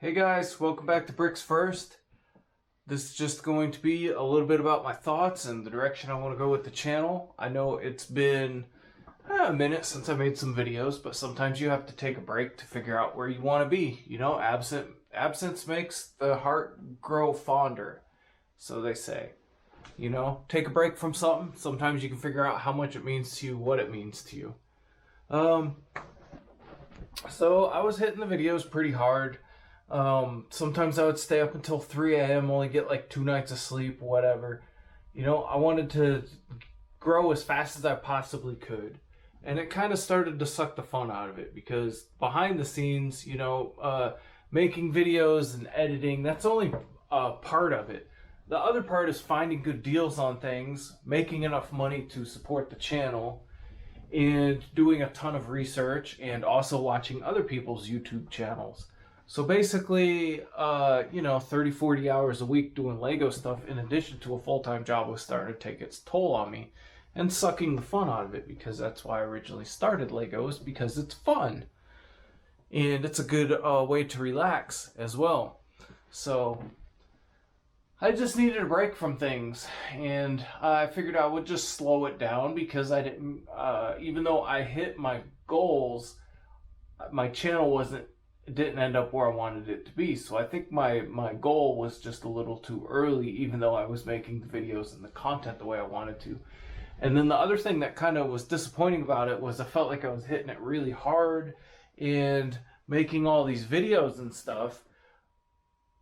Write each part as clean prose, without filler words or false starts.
Hey guys, welcome back to Bricks First. This is just going to be a little bit about my thoughts and the direction I want to go with the channel. I know it's been a minute since I made some videos, but sometimes you have to take a break to figure out where you want to be. You know, absence makes the heart grow fonder, so they say. You know, take a break from something. Sometimes you can figure out how much it means to you, what it means to you. So I was hitting the videos pretty hard. Sometimes I would stay up until 3 a.m., only get like 2 nights of sleep, whatever. You know, I wanted to grow as fast as I possibly could. And it kind of started to suck the fun out of it because behind the scenes, you know, making videos and editing, that's only part of it. The other part is finding good deals on things, making enough money to support the channel, and doing a ton of research and also watching other people's YouTube channels. So basically, 30, 40 hours a week doing Lego stuff in addition to a full-time job was starting to take its toll on me and sucking the fun out of it, because that's why I originally started Legos, because it's fun. And it's a good way to relax as well. So I just needed a break from things, and I figured I would just slow it down because I didn't, even though I hit my goals, my channel didn't end up where I wanted it to be. So I think my goal was just a little too early, even though I was making the videos and the content the way I wanted to. And then the other thing that kind of was disappointing about it was I felt like I was hitting it really hard and making all these videos and stuff.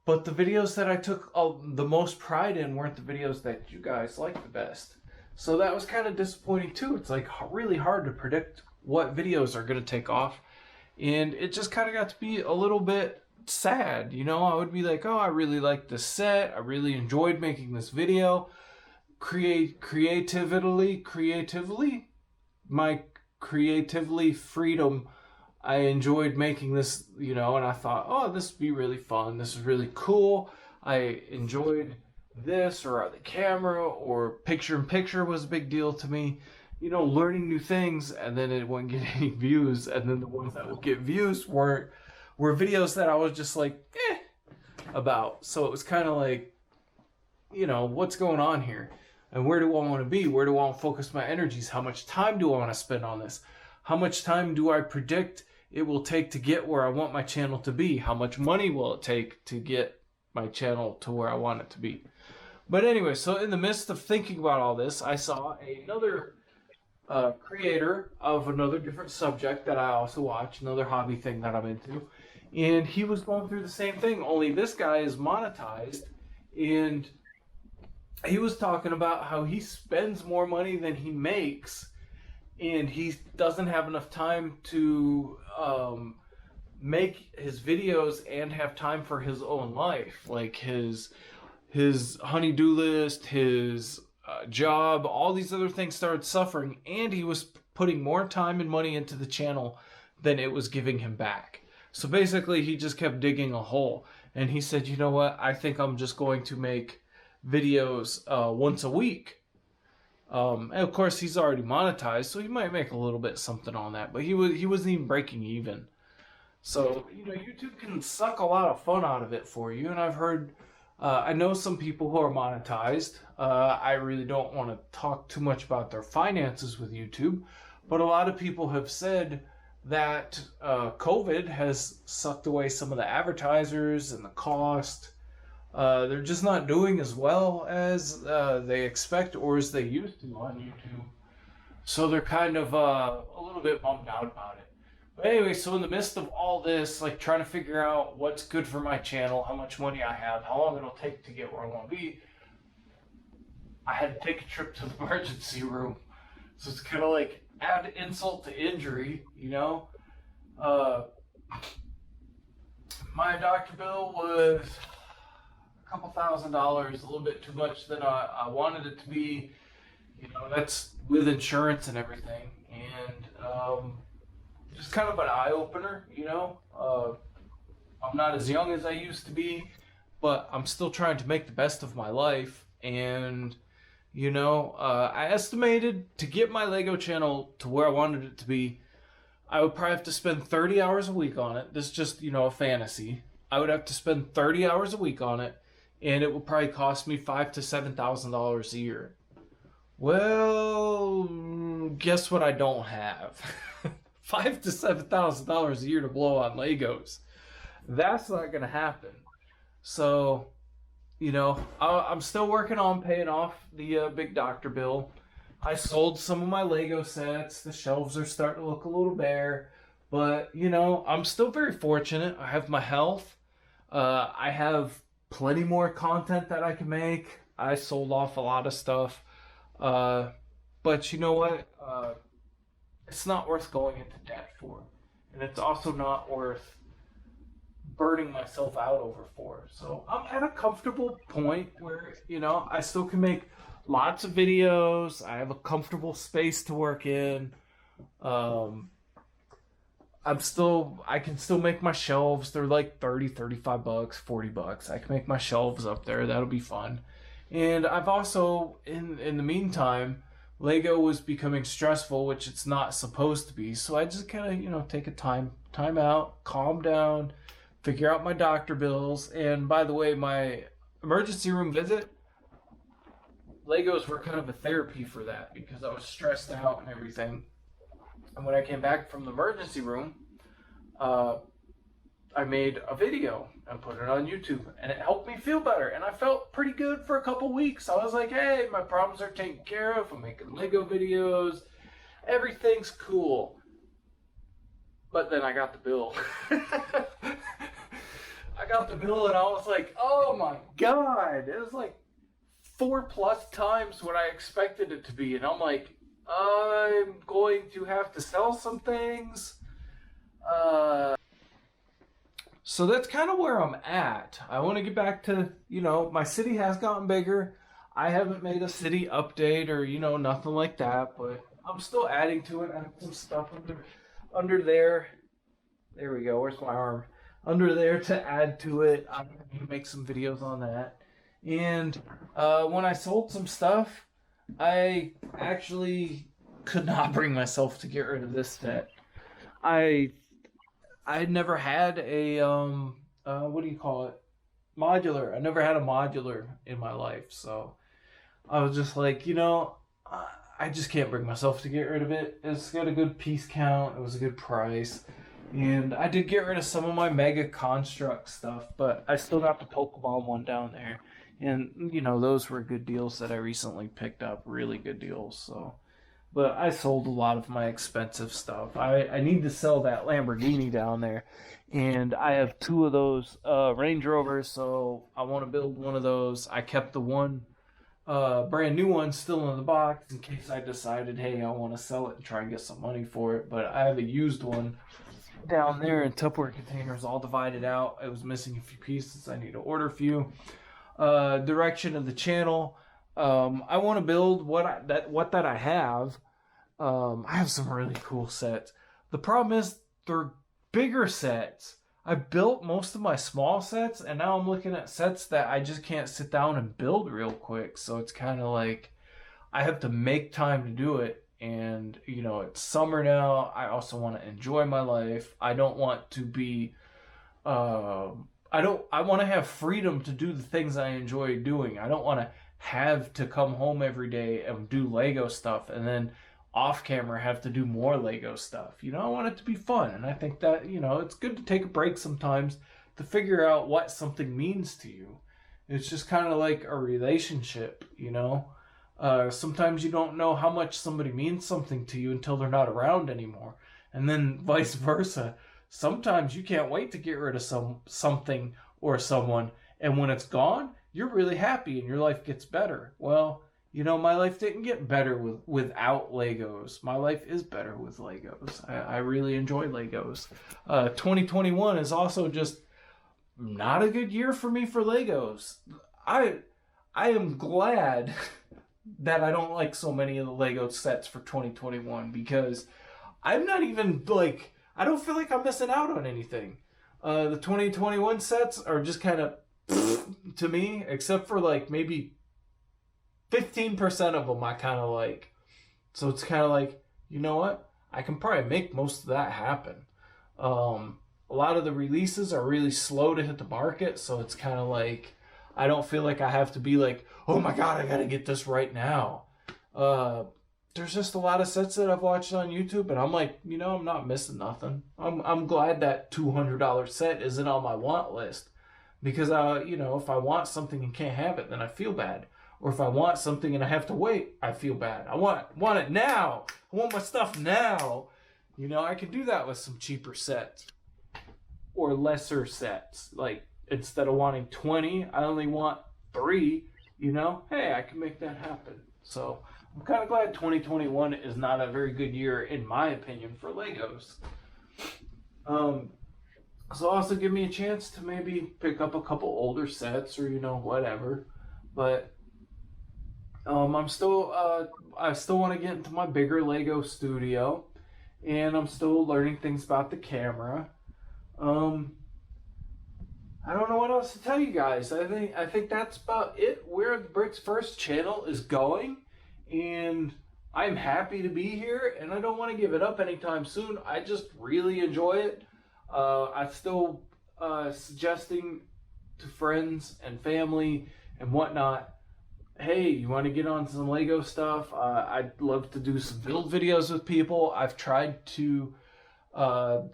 But the videos that I took the most pride in weren't the videos that you guys like the best. So that was kind of disappointing too. It's like really hard to predict what videos are going to take off. And it just kind of got to be a little bit sad. You know, I would be like, oh, I really like this set. I really enjoyed making this video. Creatively, my creatively freedom, I enjoyed making this, you know, and I thought, oh, this would be really fun. This is really cool. I enjoyed this, or the camera, or picture-in-picture was a big deal to me. You know, learning new things, and then it wouldn't get any views, and then the ones that would get views were videos that I was just like, about. So it was kind of like, you know, what's going on here? And where do I want to be? Where do I want to focus my energies? How much time do I want to spend on this? How much time do I predict it will take to get where I want my channel to be? How much money will it take to get my channel to where I want it to be? But anyway, so in the midst of thinking about all this, I saw another creator of another different subject that I also watch, another hobby thing that I'm into, and he was going through the same thing, only this guy is monetized, and he was talking about how he spends more money than he makes, and he doesn't have enough time to make his videos and have time for his own life, like his honey-do list, his job, all these other things started suffering, and he was putting more time and money into the channel than it was giving him back. So basically he just kept digging a hole, and he said, you know what, I think I'm just going to make videos once a week. And of course he's already monetized, so he might make a little bit something on that, but he wasn't even breaking even. So, you know, YouTube can suck a lot of fun out of it for you, and I've heard I know some people who are monetized. I really don't want to talk too much about their finances with YouTube, but a lot of people have said that COVID has sucked away some of the advertisers and the cost. They're just not doing as well as they expect or as they used to on YouTube. So they're kind of a little bit bummed out about it. But anyway, so in the midst of all this, like trying to figure out what's good for my channel, how much money I have, how long it'll take to get where I want to be, I had to take a trip to the emergency room. So it's kind of like add insult to injury, you know? My doctor bill was a couple $1,000, a little bit too much than I wanted it to be. You know, that's with insurance and everything. And, just kind of an eye-opener, you know. I'm not as young as I used to be, but I'm still trying to make the best of my life. And, you know, I estimated to get my Lego channel to where I wanted it to be, I would probably have to spend 30 hours a week on it. This is just, you know, a fantasy. I would have to spend 30 hours a week on it, and it would probably cost me $5,000 to $7,000 a year. Well, guess what I don't have? $5,000 to $7,000 a year to blow on Legos. That's not gonna happen. So, I'm still working on paying off the big doctor bill. I sold some of my Lego sets. The shelves are starting to look a little bare. But, I'm still very fortunate. I have my health. I have plenty more content that I can make. I sold off a lot of stuff. But you know what? It's not worth going into debt for. And it's also not worth burning myself out over for. So I'm at a comfortable point where, I still can make lots of videos. I have a comfortable space to work in. I can still make my shelves. They're like 30, 35 bucks, 40 bucks. I can make my shelves up there. That'll be fun. And I've also, in the meantime, Lego was becoming stressful, which it's not supposed to be. So I just kind of, take a time out, calm down, figure out my doctor bills. And by the way, my emergency room visit, Legos were kind of a therapy for that because I was stressed out and everything. And when I came back from the emergency room, I made a video and put it on YouTube, and it helped me feel better. And I felt pretty good for a couple weeks. I was like, hey, my problems are taken care of. I'm making Lego videos. Everything's cool. But then I got the bill. I got the bill, and I was like, oh my God. It was like 4+ times what I expected it to be. And I'm like, I'm going to have to sell some things. So that's kind of where I'm at. I want to get back to, my city has gotten bigger. I haven't made a city update or, nothing like that, but I'm still adding to it. I have some stuff under there. There we go. Where's my arm? Under there to add to it. I'm going to make some videos on that. And when I sold some stuff, I actually could not bring myself to get rid of this set. I never had a what do you call it? Modular. I never had a modular in my life, so I was just like, I just can't bring myself to get rid of it. It's got a good piece count. It was a good price. And I did get rid of some of my Mega Construct stuff, but I still got the Pokemon one down there. And, those were good deals that I recently picked up. Really good deals, so. But I sold a lot of my expensive stuff. I need to sell that Lamborghini down there. And I have 2 of those Range Rovers, so I want to build one of those. I kept the one brand new one still in the box in case I decided, hey, I want to sell it and try and get some money for it. But I have a used one down there in Tupperware containers all divided out. It was missing a few pieces. I need to order a few. Direction of the channel. I want to build what I have. I have some really cool sets. The problem is they're bigger sets. I built most of my small sets, and now I'm looking at sets that I just can't sit down and build real quick. So it's kind of like I have to make time to do it. And, it's summer now. I also want to enjoy my life. I don't want to be, I want to have freedom to do the things I enjoy doing. I don't want to have to come home every day and do Lego stuff and then off camera have to do more Lego stuff. I want it to be fun. And I think that, it's good to take a break sometimes to figure out what something means to you. It's just kind of like a relationship, sometimes you don't know how much somebody means something to you until they're not around anymore. And then vice versa. Sometimes you can't wait to get rid of something or someone. And when it's gone, you're really happy and your life gets better. Well, my life didn't get better without Legos. My life is better with Legos. I really enjoy Legos. 2021 is also just not a good year for me for Legos. I am glad that I don't like so many of the Lego sets for 2021 because I'm not even I don't feel like I'm missing out on anything. The 2021 sets are just kind of to me, except for maybe 15% of them I kind of like. So it's kind of like, you know what? I can probably make most of that happen. a lot of the releases are really slow to hit the market, so it's kind of like I don't feel like I have to be like, oh my god, I gotta get this right now. There's just a lot of sets that I've watched on YouTube, and I'm like, I'm not missing nothing. I'm glad that $200 set isn't on my want list, because if I want something and can't have it, then I feel bad. Or if I want something and I have to wait, I feel bad. I want it now. I want my stuff now. I can do that with some cheaper sets or lesser sets. Like, instead of wanting 20, I only want 3. Hey, I can make that happen. So I'm kind of glad 2021 is not a very good year, in my opinion, for Legos. So also give me a chance to maybe pick up a couple older sets or whatever. But I still want to get into my bigger Lego studio, and I'm still learning things about the camera. I don't know what else to tell you guys. I think that's about it. Where the Bricks First channel is going, and I'm happy to be here, and I don't want to give it up anytime soon. I just really enjoy it. I'm still suggesting to friends and family and whatnot, hey, you want to get on some Lego stuff? I'd love to do some build videos with people. I've tried to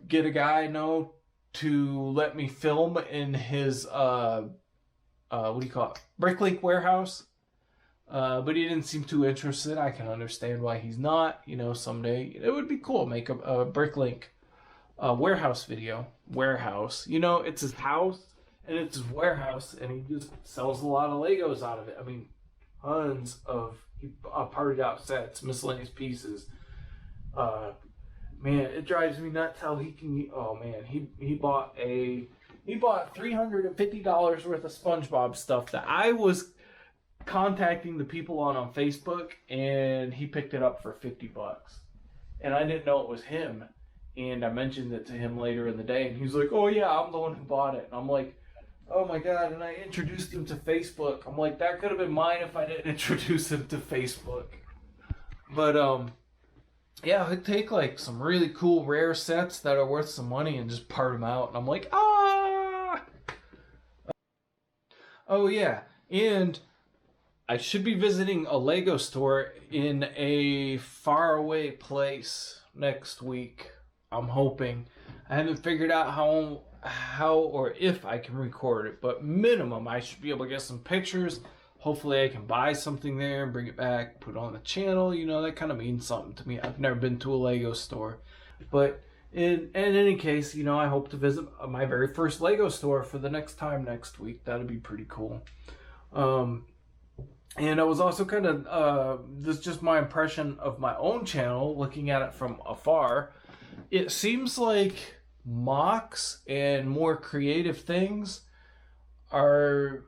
get a guy I know to let me film in his Bricklink warehouse, but he didn't seem too interested. I can understand why he's not. Someday it would be cool to make a Bricklink warehouse video. It's his house and it's his warehouse, and he just sells a lot of Legos out of it. I mean, tons of partied out sets, miscellaneous pieces. Man, it drives me nuts how he can. Oh man, he bought $350 worth of SpongeBob stuff that I was contacting the people on Facebook, and he picked it up for $50, and I didn't know it was him. And I mentioned it to him later in the day, and he's like, "Oh yeah, I'm the one who bought it." And I'm like, "Oh my god!" And I introduced him to Facebook. I'm like, that could have been mine if I didn't introduce him to Facebook. But yeah, I'd take like some really cool rare sets that are worth some money and just part them out. And I'm like, ah. Oh yeah, and I should be visiting a Lego store in a faraway place next week. I'm hoping. I haven't figured out how or if I can record it, but minimum I should be able to get some pictures. Hopefully I can buy something there and bring it back, put it on the channel. That kind of means something to me. I've never been to a Lego store, but in any case, I hope to visit my very first Lego store for the next time next week. That'd be pretty cool. And I was also kind of, this is just my impression of my own channel, looking at it from afar. It seems like mocks and more creative things are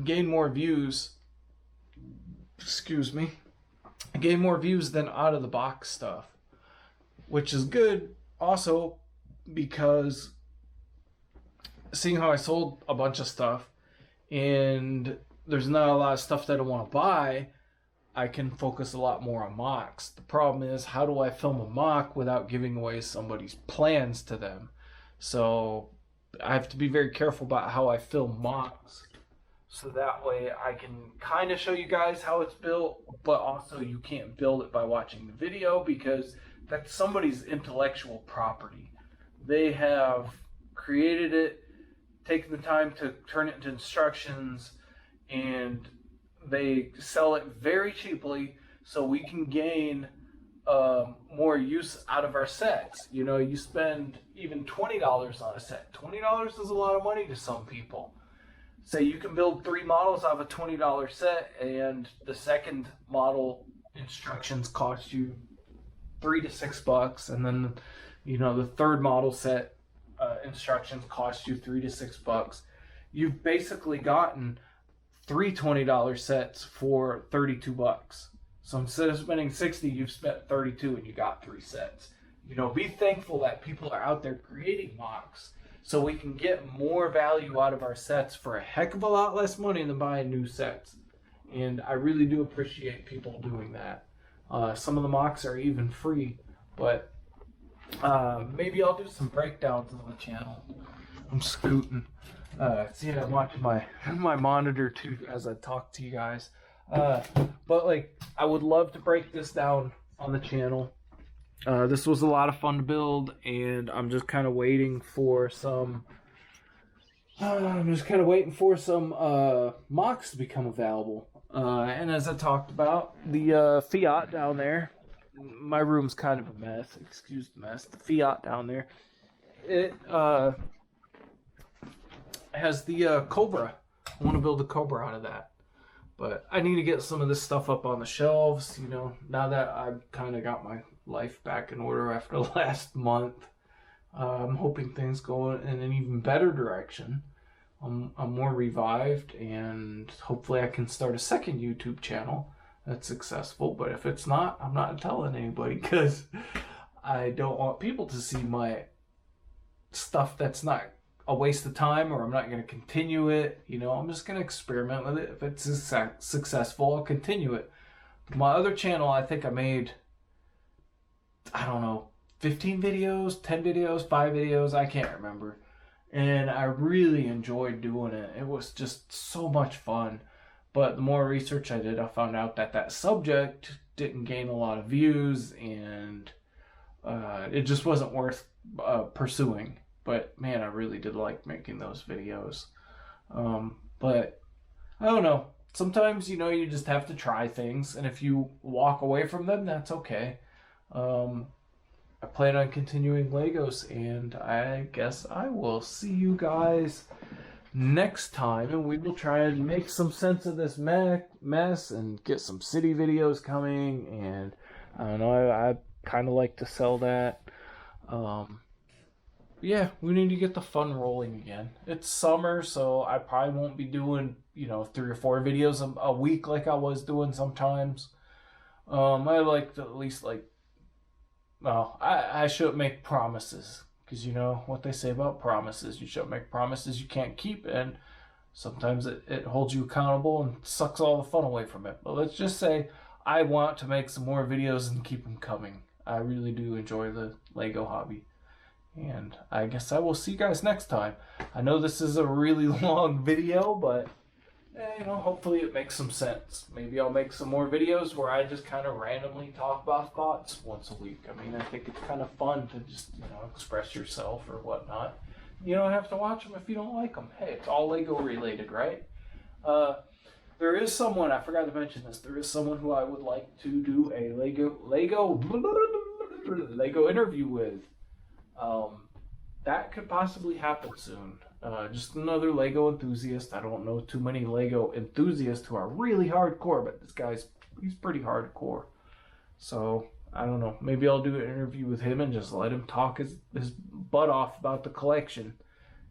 gain more views. Gain more views than out of the box stuff, which is good. Also, because seeing how I sold a bunch of stuff and there's not a lot of stuff that I want to buy, I can focus a lot more on mocks. The problem is, how do I film a mock without giving away somebody's plans to them? So I have to be very careful about how I film mocks, so that way I can kind of show you guys how it's built, but also you can't build it by watching the video, because that's somebody's intellectual property. They have created it, taken the time to turn it into instructions, and they sell it very cheaply so we can gain more use out of our sets. You spend even $20 on a set. $20 is a lot of money to some people. Say you can build 3 models out of a $20 set, and the second model instructions cost you $3 to $6, and then the third model set instructions cost you $3 to $6. You've basically gotten 3 $20 sets for $32. So instead of spending $60, you've spent $32 and you got 3 sets. Be thankful that people are out there creating mocks so we can get more value out of our sets for a heck of a lot less money than buying new sets. And I really do appreciate people doing that. Some of the mocks are even free, but Maybe I'll do some breakdowns on the channel. I'm scooting. See, I'm watching my monitor too as I talk to you guys. But like, I would love to break this down on the channel. This was a lot of fun to build, and I'm just kind of waiting for some. Mocks to become available. And as I talked about, the Fiat down there. My room's kind of a mess. Excuse the mess. The Fiat down there. It has the Cobra. I want to build a Cobra out of that. But I need to get some of this stuff up on the shelves, you know, now that I've kind of got my life back in order after the last month. I'm hoping things go in an even better direction. I'm more revived, and hopefully I can start a second YouTube channel that's successful. But if it's not, I'm not telling anybody, because I don't want people to see my stuff that's not a waste of time, or I'm not going to continue it. You know, I'm just going to experiment with it. If it's successful, I'll continue it. My other channel, I think I made, I don't know, 15 videos, 10 videos, 5 videos, I can't remember. And I really enjoyed doing it. It was just so much fun. But the more research I did, I found out that that subject didn't gain a lot of views, and it just wasn't worth pursuing. But man, I really did like making those videos. But I don't know. Sometimes, you know, you just have to try things, and if you walk away from them, that's okay. I plan on continuing Legos, and I guess I will see you guys next time, and we will try and make some sense of this mess and get some city videos coming. And I don't know, I kind of like to sell that. Yeah, we need to get the fun rolling again. It's summer, so I probably won't be doing, you know, 3 or 4 videos a week like I was doing sometimes. I like to at least, like, well, I shouldn't make promises, because you know what they say about promises. You shouldn't make promises you can't keep, and sometimes it holds you accountable and sucks all the fun away from it. But let's just say I want to make some more videos and keep them coming. I really do enjoy the Lego hobby. And I guess I will see you guys next time. I know this is a really long video, but you know, hopefully it makes some sense. Maybe I'll make some more videos where I just kind of randomly talk about thoughts once a week. I mean, I think it's kind of fun to just, you know, express yourself or whatnot. You don't have to watch them if you don't like them. Hey, it's all Lego related, right? There is someone, I forgot to mention this, there is someone who I would like to do a Lego interview with. That could possibly happen soon. Just another Lego enthusiast. I don't know too many Lego enthusiasts who are really hardcore, but this guy's, he's pretty hardcore. So, I don't know. Maybe I'll do an interview with him and just let him talk his butt off about the collection.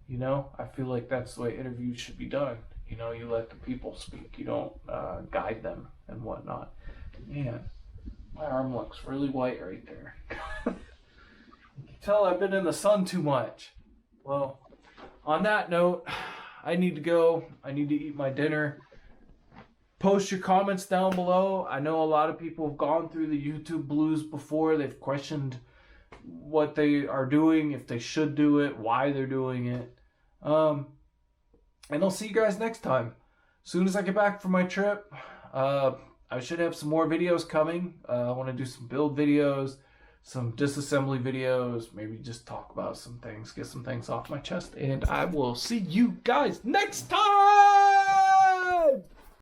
You know, I feel like that's the way interviews should be done. You know, you let the people speak. You don't guide them and whatnot. Man, my arm looks really white right there. You can tell I've been in the sun too much. Well, on that note, I need to go. I need to eat my dinner. Post your comments down below. I know a lot of people have gone through the YouTube blues before. They've questioned what they are doing, if they should do it, why they're doing it. And I'll see you guys next time. As soon as I get back from my trip, I should have some more videos coming. I want to do some build videos, some disassembly videos, maybe just talk about some things, get some things off my chest, and I will see you guys next time!